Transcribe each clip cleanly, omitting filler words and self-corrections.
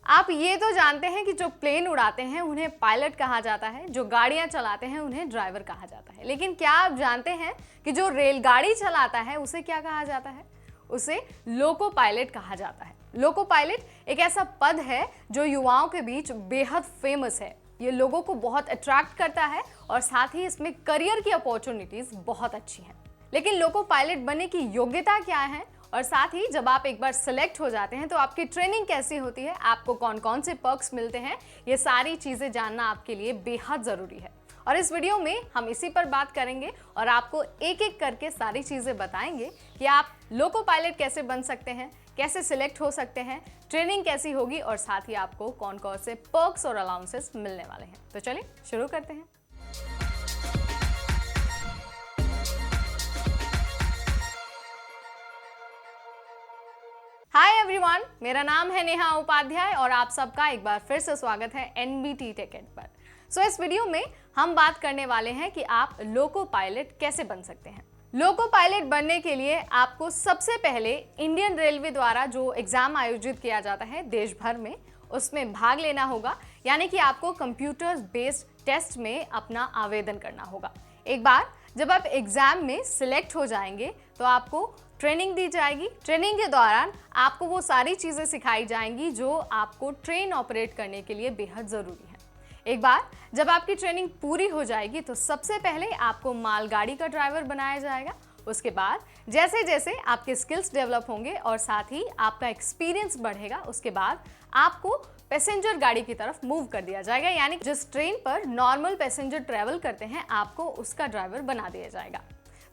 आप ये तो जानते हैं कि जो प्लेन उड़ाते हैं उन्हें पायलट कहा जाता है, जो गाड़ियां चलाते हैं उन्हें ड्राइवर कहा जाता है। लेकिन क्या आप जानते हैं कि जो रेलगाड़ी चलाता है उसे क्या कहा जाता है? उसे लोको पायलट कहा जाता है। लोको पायलट एक ऐसा पद है जो युवाओं के बीच बेहद फेमस है। ये लोगों को बहुत अट्रैक्ट करता है और साथ ही इसमें करियर की अपॉर्चुनिटीज बहुत अच्छी हैं। लेकिन लोको पायलट बनने की योग्यता क्या है, और साथ ही जब आप एक बार सिलेक्ट हो जाते हैं तो आपकी ट्रेनिंग कैसी होती है, आपको कौन कौन से पर्क्स मिलते हैं, ये सारी चीज़ें जानना आपके लिए बेहद ज़रूरी है। और इस वीडियो में हम इसी पर बात करेंगे और आपको एक एक करके सारी चीज़ें बताएंगे कि आप लोको पायलट कैसे बन सकते हैं, कैसे सिलेक्ट हो सकते हैं, ट्रेनिंग कैसी होगी और साथ ही आपको कौन कौन से पर्क्स और अलाउंसेस मिलने वाले हैं। तो चलिए शुरू करते हैं। हाय एवरीवन, मेरा नाम है नेहा उपाध्याय और आप सबका एक बार फिर से स्वागत है एनबीटी टेकेड पर। इस वीडियो में हम बात करने वाले हैं कि आप लोको पायलट कैसे बन सकते हैं। लोको पायलट बनने के लिए आपको सबसे पहले इंडियन रेलवे द्वारा जो एग्जाम आयोजित किया जाता है देश भर में, उसमें भाग लेना होगा। यानी कि आपको कंप्यूटर बेस्ड टेस्ट में अपना आवेदन करना होगा। एक बार जब आप एग्जाम में सिलेक्ट हो जाएंगे तो आपको ट्रेनिंग दी जाएगी। ट्रेनिंग के दौरान आपको वो सारी चीज़ें सिखाई जाएंगी जो आपको ट्रेन ऑपरेट करने के लिए बेहद ज़रूरी है। एक बार जब आपकी ट्रेनिंग पूरी हो जाएगी तो सबसे पहले आपको मालगाड़ी का ड्राइवर बनाया जाएगा। उसके बाद जैसे जैसे आपके स्किल्स डेवलप होंगे और साथ ही आपका एक्सपीरियंस बढ़ेगा, उसके बाद आपको पैसेंजर गाड़ी की तरफ मूव कर दिया जाएगा। यानी जिस ट्रेन पर नॉर्मल पैसेंजर ट्रेवल करते हैं आपको उसका ड्राइवर बना दिया जाएगा।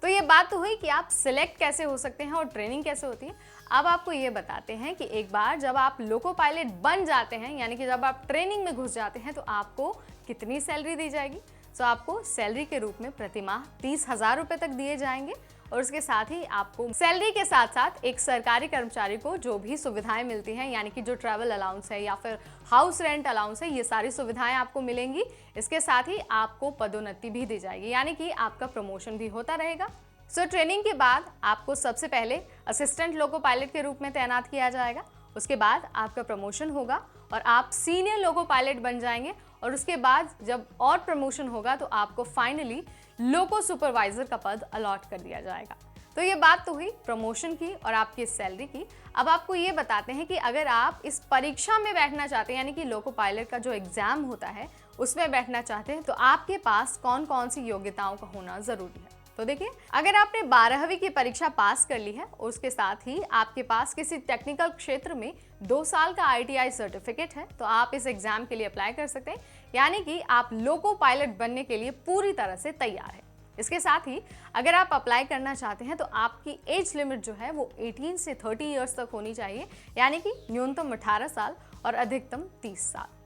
तो ये बात तो हुई कि आप सिलेक्ट कैसे हो सकते हैं और ट्रेनिंग कैसे होती है। अब आपको ये बताते हैं कि एक बार जब आप लोको पायलट बन जाते हैं, यानी कि जब आप ट्रेनिंग में घुस जाते हैं, तो आपको कितनी सैलरी दी जाएगी। तो आपको सैलरी के रूप में प्रति माह 30,000 रुपये तक दिए जाएंगे और उसके साथ ही आपको सैलरी के साथ साथ एक सरकारी कर्मचारी को जो भी सुविधाएं मिलती हैं, यानी कि जो ट्रैवल अलाउंस है या फिर हाउस रेंट अलाउंस है, ये सारी सुविधाएं आपको मिलेंगी। इसके साथ ही आपको पदोन्नति भी दी जाएगी, यानी कि आपका प्रमोशन भी होता रहेगा। ट्रेनिंग के बाद आपको सबसे पहले असिस्टेंट लोको पायलट के रूप में तैनात किया जाएगा। उसके बाद आपका प्रमोशन होगा और आप सीनियर लोको पायलट बन जाएंगे और उसके बाद जब और प्रमोशन होगा तो आपको फाइनली लोको सुपरवाइजर का पद अलॉट कर दिया जाएगा। तो ये बात तो हुई प्रमोशन की और आपकी सैलरी की। अब आपको ये बताते हैं कि अगर आप इस परीक्षा में बैठना चाहते हैं, यानी कि लोको पायलट का जो एग्जाम होता है उसमें बैठना चाहते हैं, तो आपके पास कौन कौन सी योग्यताओं का होना जरूरी है। तो देखिए, अगर आपने 12वीं की परीक्षा पास कर ली है और उसके साथ ही आपके पास किसी टेक्निकल क्षेत्र में 2 साल का ITI सर्टिफिकेट है, तो आप इस एग्जाम के लिए अप्लाई कर सकते हैं। यानी कि आप लोको पायलट बनने के लिए पूरी तरह से तैयार है। इसके साथ ही अगर आप अप्लाई करना चाहते हैं तो आपकी एज लिमिट जो है वो 18 से 30 ईयर्स तक होनी चाहिए, यानी कि न्यूनतम 18 साल और अधिकतम 30 साल।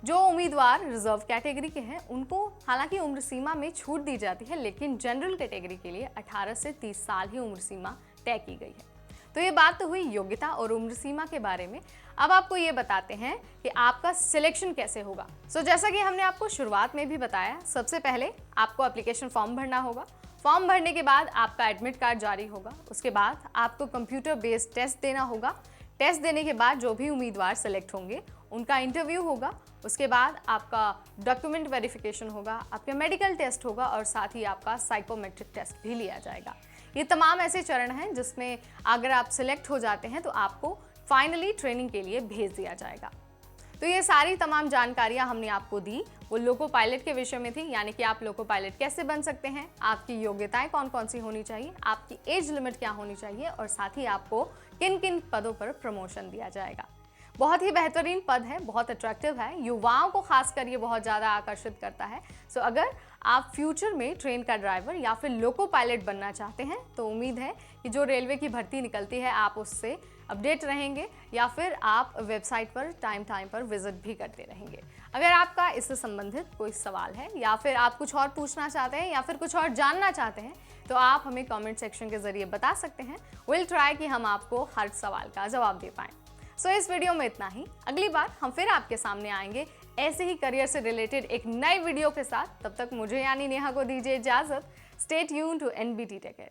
जो उम्मीदवार रिजर्व कैटेगरी के हैं उनको हालांकि उम्र सीमा में छूट दी जाती है, लेकिन जनरल कैटेगरी के लिए 18 से 30 साल ही उम्र सीमा तय की गई है। तो ये बात तो हुई योग्यता और उम्र सीमा के बारे में। अब आपको ये बताते हैं कि आपका सिलेक्शन कैसे होगा। जैसा कि हमने आपको शुरुआत में भी बताया, सबसे पहले आपको एप्लीकेशन फॉर्म भरना होगा। फॉर्म भरने के बाद आपका एडमिट कार्ड जारी होगा। उसके बाद आपको कंप्यूटर बेस्ड टेस्ट देना होगा। टेस्ट देने के बाद जो भी उम्मीदवार सेलेक्ट होंगे उनका इंटरव्यू होगा। उसके बाद आपका डॉक्यूमेंट वेरिफिकेशन होगा, आपका मेडिकल टेस्ट होगा और साथ ही आपका साइकोमेट्रिक टेस्ट भी लिया जाएगा। ये तमाम ऐसे चरण हैं जिसमें अगर आप सिलेक्ट हो जाते हैं तो आपको फाइनली ट्रेनिंग के लिए भेज दिया जाएगा। तो ये सारी तमाम जानकारियां हमने आपको दी, वो लोको पायलट के विषय में थी। यानी कि आप लोको पायलट कैसे बन सकते हैं, आपकी योग्यताएं कौन कौन सी होनी चाहिए, आपकी एज लिमिट क्या होनी चाहिए और साथ ही आपको किन किन पदों पर प्रमोशन दिया जाएगा। बहुत ही बेहतरीन पद है, बहुत अट्रैक्टिव है, युवाओं को खासकर ये बहुत ज़्यादा आकर्षित करता है। अगर आप फ्यूचर में ट्रेन का ड्राइवर या फिर लोको पायलट बनना चाहते हैं तो उम्मीद है कि जो रेलवे की भर्ती निकलती है आप उससे अपडेट रहेंगे या फिर आप वेबसाइट पर टाइम पर विजिट भी करते रहेंगे। अगर आपका इससे संबंधित कोई सवाल है या फिर आप कुछ और पूछना चाहते हैं या फिर कुछ और जानना चाहते हैं तो आप हमें कमेंट सेक्शन के जरिए बता सकते हैं। विल ट्राई कि हम आपको हर सवाल का जवाब दे पाएँ। इस वीडियो में इतना ही। अगली बार हम फिर आपके सामने आएंगे ऐसे ही करियर से रिलेटेड एक नए वीडियो के साथ। तब तक मुझे यानी नेहा को दीजिए इजाजत। Stay tuned to NBT टेकेड।